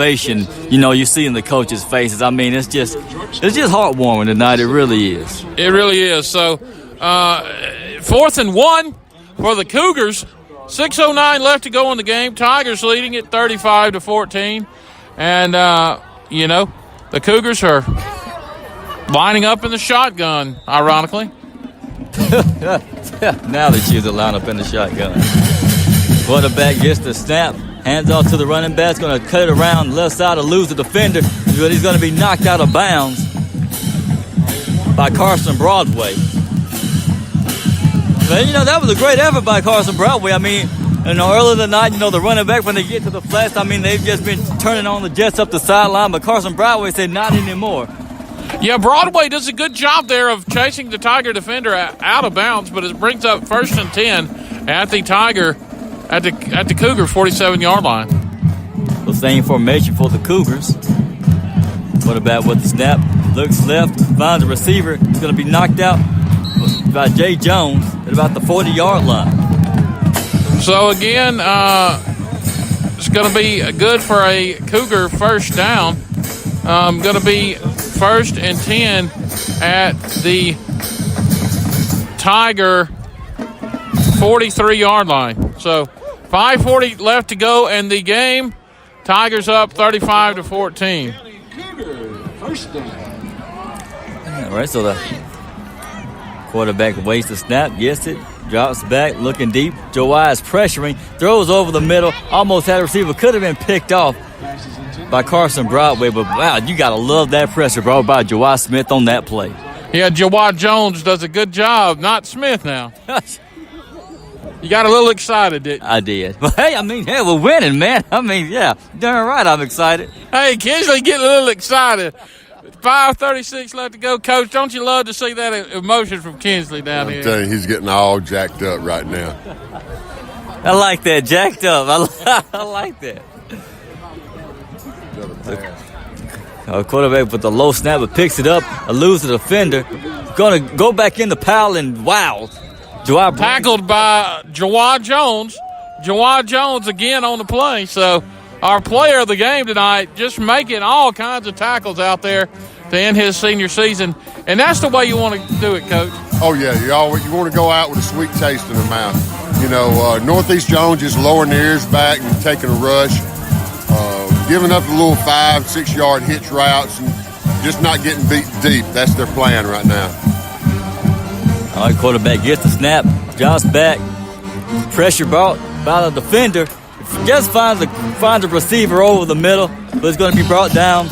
motivation, you see in the coaches' faces. I mean, it's just heartwarming tonight. It really is. It really is. So, 4th and 1 for the Cougars. 6:09 left to go in the game. Tigers leading it 35-14. And, the Cougars are lining up in the shotgun, ironically. Now they choose to line up in the shotgun. Quarterback gets the snap. Hands off to the running back. Going to cut it around left side to lose the defender. But he's going to be knocked out of bounds by Carson Broadway. But, that was a great effort by Carson Broadway. I mean, earlier tonight, the running back, when they get to the flats, I mean, they've just been turning on the jets up the sideline. But Carson Broadway said not anymore. Yeah, Broadway does a good job there of chasing the Tiger defender out of bounds, but it brings up 1st and 10 at the Tiger, at the Cougar 47-yard line. The same formation for the Cougars. Quarterback with the snap, looks left, finds a receiver. He's going to be knocked out by Jay Jones at about the 40-yard line. So again, it's going to be good for a Cougar first down. Going to be 1st and 10 at the Tiger 43-yard line. So 5:40 left to go in the game. Tigers up 35-14. First down. All right, so the quarterback waits the snap, gets it, drops back, looking deep. Joe Wise pressuring, throws over the middle, almost had a receiver, could have been picked off by Carson Broadway, but wow, you got to love that pressure brought by Jawai Smith on that play. Yeah, Jawai Jones does a good job, not Smith now. You got a little excited, didn't you? I did. But hey, we're winning, man. Yeah, darn right I'm excited. Hey, Kinsley getting a little excited. 5:36 left to go. Coach, don't you love to see that emotion from Kinsley down here? I'm telling you, he's getting all jacked up right now. I like that, jacked up. I like that. Quarterback with the low snap, but picks it up, eludes the defender. Going to go back in the pile, and wow. Tackled by Jawai Jones. Jawai Jones again on the play. So our player of the game tonight just making all kinds of tackles out there to end his senior season. And that's the way you want to do it, Coach. Oh, yeah. You want to go out with a sweet taste in the mouth. Northeast Jones is lowering their ears back and taking a rush. Giving up the little 5-6 yard hitch routes and just not getting beat deep. That's their plan right now. All right, quarterback gets the snap, drops back, pressure brought by the defender. Just finds a receiver over the middle, but it's going to be brought down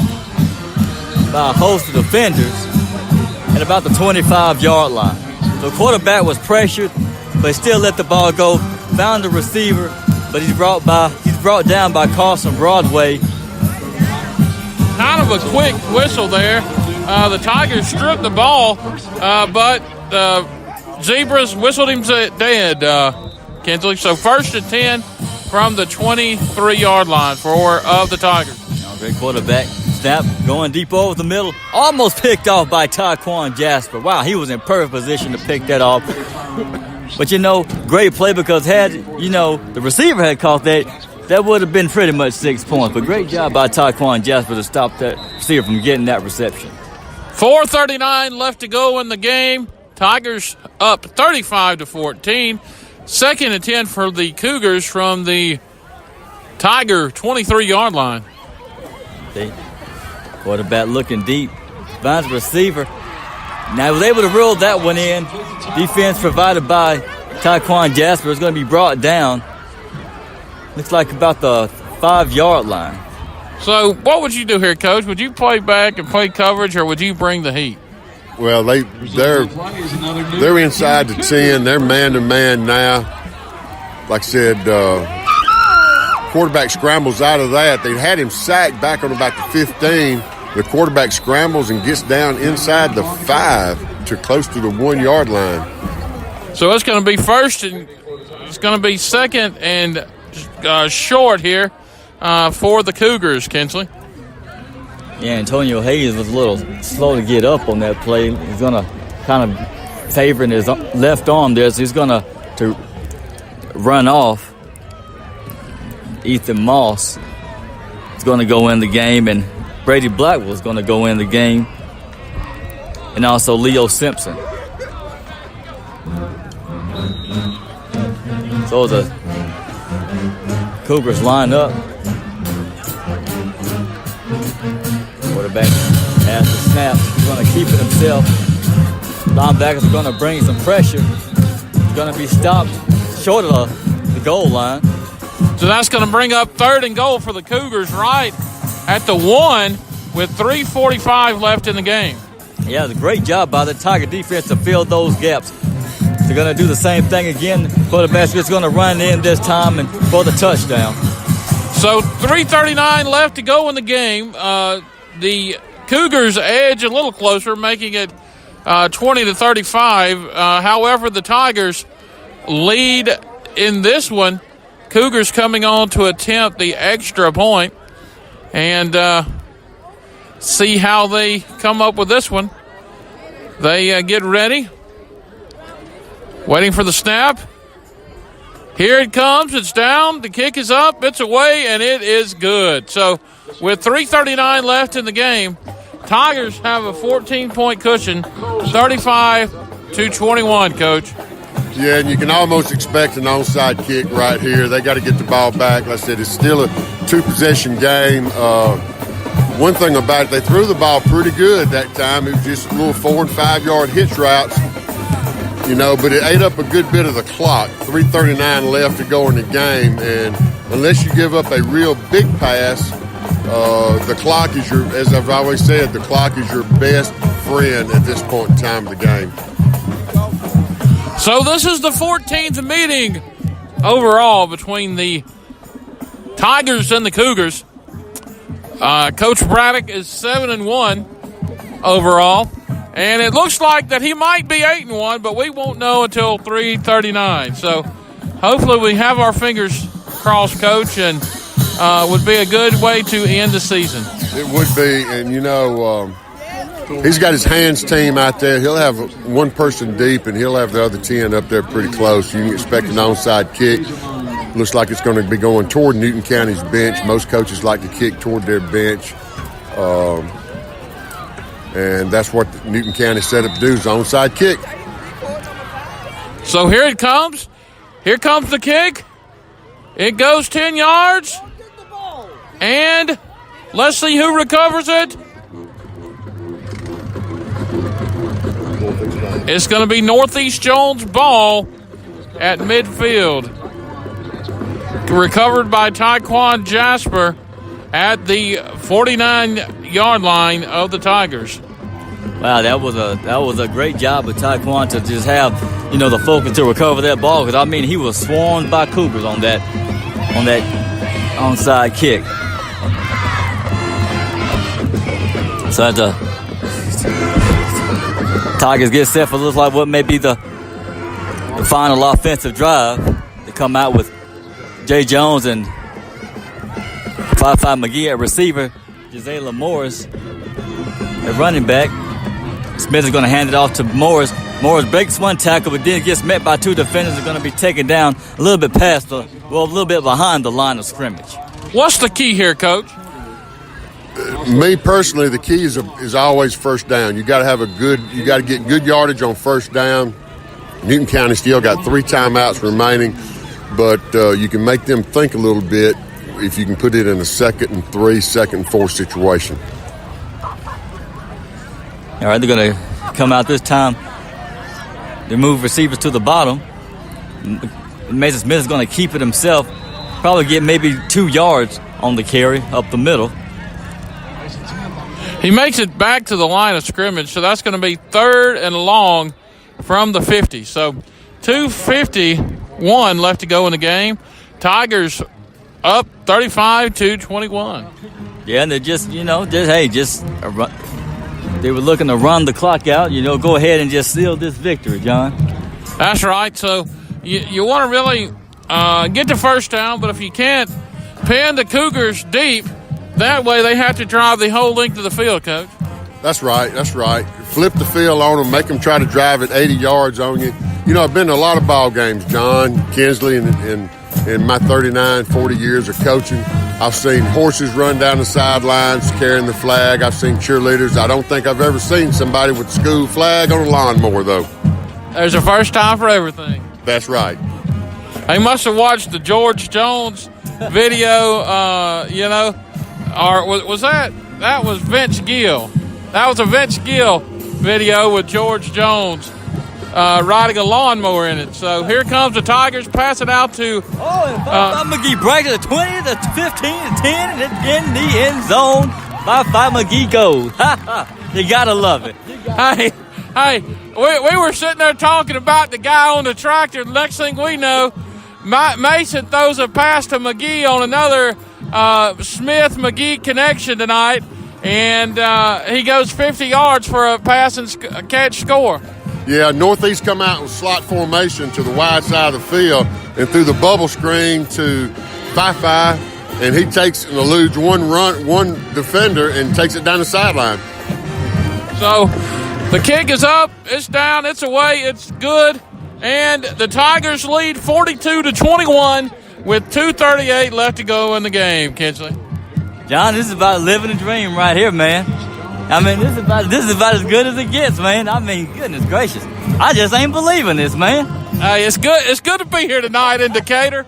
by a host of defenders at about the 25-yard line. The quarterback was pressured, but still let the ball go. Found the receiver, but he's brought down by Carson Broadway. Kind of a quick whistle there. The Tigers stripped the ball, but the Zebras whistled him dead, Kinsley. So 1st and 10 from the 23-yard line of the Tigers. Great quarterback. Snap going deep over the middle. Almost picked off by Taquan Jasper. Wow, he was in perfect position to pick that off. But, great play because had, the receiver had caught that would have been pretty much 6 points. But great job by Taquan Jasper to stop that receiver from getting that reception. 4:39 left to go in the game. Tigers up 35-14. 2nd and 10 for the Cougars from the Tiger 23-yard line. Quarterback looking deep. Finds the receiver. Now was able to reel that one in. Defense provided by Taquan Jasper is going to be brought down. Looks like about the 5-yard line. So what would you do here, Coach? Would you play back and play coverage, or would you bring the heat? Well, they're inside the 10. They're man-to-man now. Like I said, quarterback scrambles out of that. They had him sacked back on about the 15. The quarterback scrambles and gets down inside the 5 to close to the 1-yard line. So it's going to be first, and it's going to be 2nd and short here for the Cougars, Kinsley. Yeah, Antonio Hayes was a little slow to get up on that play. He's going to kind of favor his left arm there, so he's going to run off Ethan Moss. is going to go in the game, and Brady Blackwell is going to go in the game, and also Leo Simpson. So the Cougars line up. Quarterback has the snap. He's going to keep it himself. Linebackers are going to bring some pressure. He's going to be stopped short of the goal line. So that's going to bring up 3rd and goal for the Cougars right at the 1 with 3:45 left in the game. Yeah, it's a great job by the Tiger defense to fill those gaps. They're going to do the same thing again. Quarterback is going to run in this time and for the touchdown. So 3:39 left to go in the game. The Cougars edge a little closer, making it 20-35. However, the Tigers lead in this one. Cougars coming on to attempt the extra point and see how they come up with this one. They get ready. Waiting for the snap. Here it comes. It's down. The kick is up. It's away, and it is good. So with 3:39 left in the game, Tigers have a 14-point cushion, 35-21, Coach. Yeah, and you can almost expect an onside kick right here. They got to get the ball back. Like I said, it's still a 2-possession game. One thing about it, they threw the ball pretty good that time. It was just little 4- and 5-yard hitch routes. But it ate up a good bit of the clock. 3:39 left to go in the game, and unless you give up a real big pass, the clock is as I've always said, the clock is your best friend at this point in time of the game. So this is the 14th meeting overall between the Tigers and the Cougars. Coach Braddock is 7-1 overall. And it looks like that he might be 8-1, but we won't know until 3:39. So hopefully we have our fingers crossed, Coach, and would be a good way to end the season. It would be, and he's got his hands team out there. He'll have one person deep, and he'll have the other 10 up there pretty close. You can expect an onside kick. Looks like it's going to be going toward Newton County's bench. Most coaches like to kick toward their bench. And that's what Newton County set up to do, is onside kick. So here it comes. Here comes the kick. It goes 10 yards. And let's see who recovers it. It's going to be Northeast Jones' ball at midfield. Recovered by Taekwon Jasper at the 49-yard line of the Tigers. Wow, that was a great job of Taekwon to just have, the focus to recover that ball, because he was swarmed by Cougars on that onside kick. So as the Tigers get set for looks like what may be the final offensive drive, they come out with Jay Jones and 5'5" McGee at receiver, Gisela Morris at running back. Smith is going to hand it off to Morris. Morris breaks one tackle, but then gets met by 2 defenders. Are going to be taken down a little bit a little bit behind the line of scrimmage. What's the key here, Coach? Me personally, the key is always first down. You got to get good yardage on first down. Newton County still got 3 timeouts remaining, but you can make them think a little bit if you can put it in a 2nd and 3, 2nd and 4 situation. All right, they're going to come out this time. They move receivers to the bottom. Mason Smith is going to keep it himself. Probably get maybe 2 yards on the carry up the middle. He makes it back to the line of scrimmage, so that's going to be 3rd and long from the 50. So 2:51 left to go in the game. Tigers up 35-21. Yeah, and they're they were looking to run the clock out. Go ahead and just seal this victory, John. That's right. So you want to really get the first down, but if you can't pin the Cougars deep, that way they have to drive the whole length of the field, Coach. That's right. Flip the field on them, make them try to drive it 80 yards on you. I've been to a lot of ball games, John, Kinsley, and in my 39, 40 years of coaching. I've seen horses run down the sidelines carrying the flag. I've seen cheerleaders. I don't think I've ever seen somebody with a school flag on a lawnmower, though. There's a first time for everything. That's right. They must have watched the George Jones video, or was that was Vince Gill. That was a Vince Gill video with George Jones riding a lawnmower in it. So here comes the Tigers, pass it out to McGee breaks it to 20 to 15 to 10 and in the end zone. 5 McGee goes. You gotta love it. Hey, we were sitting there talking about the guy on the tractor. The next thing we know, Mason throws a pass to McGee on another Smith-McGee connection tonight, and he goes 50 yards for a pass and catch score. Yeah, Northeast come out in slot formation to the wide side of the field and through the bubble screen to Fi, and he takes and eludes one defender and takes it down the sideline. So the kick is up, it's down, it's away, it's good, and the Tigers lead 42-21 with 2:38 left to go in the game. Kinsley, John, this is about living a dream right here, man. I mean, this is about as good as it gets, man. I mean, goodness gracious, I just ain't believing this, man. Hey, it's good. It's good to be here tonight in Decatur,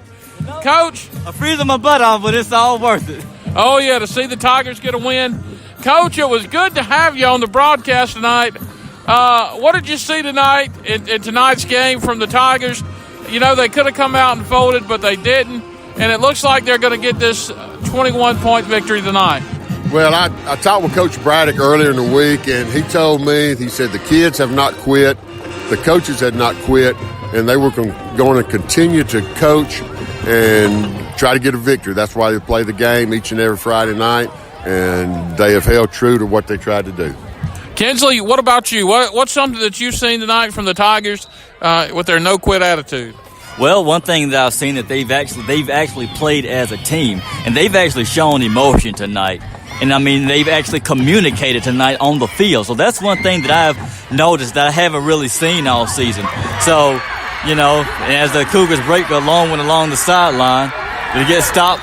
Coach. I'm freezing my butt off, but it's all worth it. Oh yeah, to see the Tigers get a win, Coach. It was good to have you on the broadcast tonight. What did you see tonight in tonight's game from the Tigers? You know, they could have come out and folded, but they didn't, and it looks like they're going to get this 21-point victory tonight. Well, I talked with Coach Braddock earlier in the week, and he told me, he said the kids have not quit, the coaches had not quit, and they were going to continue to coach and try to get a victory. That's why they play the game each and every Friday night, and they have held true to what they tried to do. Kinsley, what about you? What's something that you've seen tonight from the Tigers with their no-quit attitude? Well, one thing that I've seen that they've actually played as a team, and they've actually shown emotion tonight. And, I mean, they've actually communicated tonight on the field. So that's one thing that I've noticed that I haven't really seen all season. So, you know, as the Cougars break along the sideline, they get stopped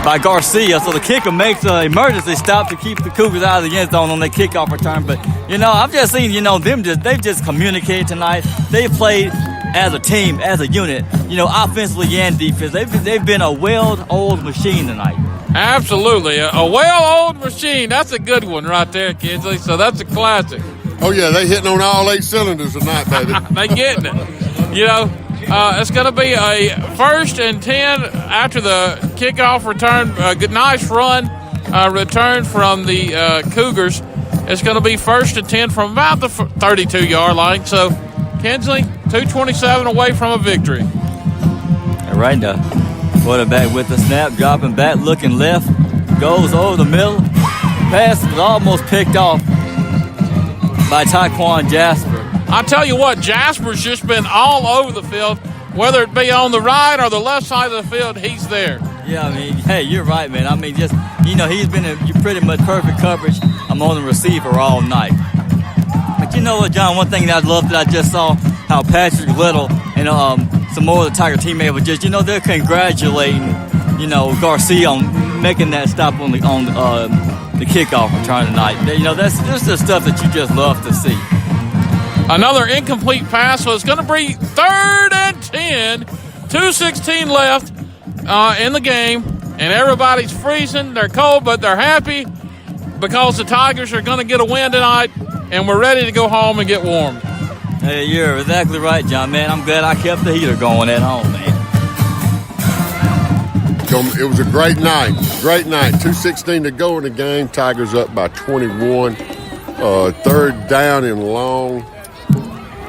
by Garcia. So the kicker makes an emergency stop to keep the Cougars out of the end zone on their kickoff return. But, you know, I've just seen, you know, they've just communicated tonight. They played as a team, as a unit, you know, offensively and defensively. They've been a well-oiled machine tonight. Absolutely. A well-oiled machine. That's a good one right there, Kinsley. So that's a classic. Oh, yeah, they hitting on all 8 cylinders tonight, baby. They getting it. You know, it's going to be a 1st and 10 after the kickoff return. A good, nice run return from the Cougars. It's going to be 1st and 10 from about the 32-yard line. So, Kinsley, 2:27 away from a victory. All right, now. Quarterback with the snap, dropping back, looking left, goes over the middle. Pass is almost picked off by Taquan Jasper. I tell you what, Jasper's just been all over the field, whether it be on the right or the left side of the field, he's there. Yeah, I mean, hey, you're right, man. I mean, just, you know, he's been in pretty much perfect coverage. I'm on the receiver all night. But you know what, John, one thing that I loved that I just saw, how Patrick Little and some more of the Tiger teammates were just, you know, they're congratulating, you know, Garcia on making that stop on the kickoff return tonight. You know, that's the stuff that you just love to see. Another incomplete pass, so it's going to be 3rd and 10, 2:16 left in the game, and everybody's freezing. They're cold, but they're happy because the Tigers are going to get a win tonight, and we're ready to go home and get warm. Hey, you're exactly right, John, man. I'm glad I kept the heater going at home, man. It was a great night. Great night. 2:16 to go in the game. Tigers up by 21. 3rd down and long.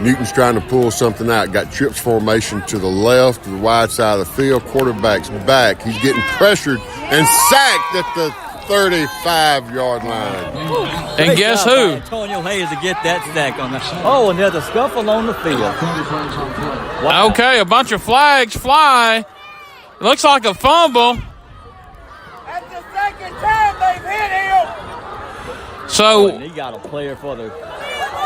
Newton's trying to pull something out. Got trips formation to the left, to the wide side of the field. Quarterback's back. He's getting pressured and sacked at the 35-yard line. And guess who? Antonio Hayes to get that sack on that. Oh, and there's a scuffle on the field. Wow. Okay, a bunch of flags fly. Looks like a fumble. That's the 2nd time they've hit him. So he got a player for the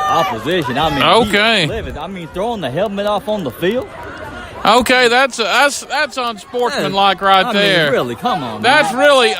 opposition. I mean, okay. I mean, throwing the helmet off on the field. Okay, that's unsportsmanlike right I mean, there. really, come on. That's man. really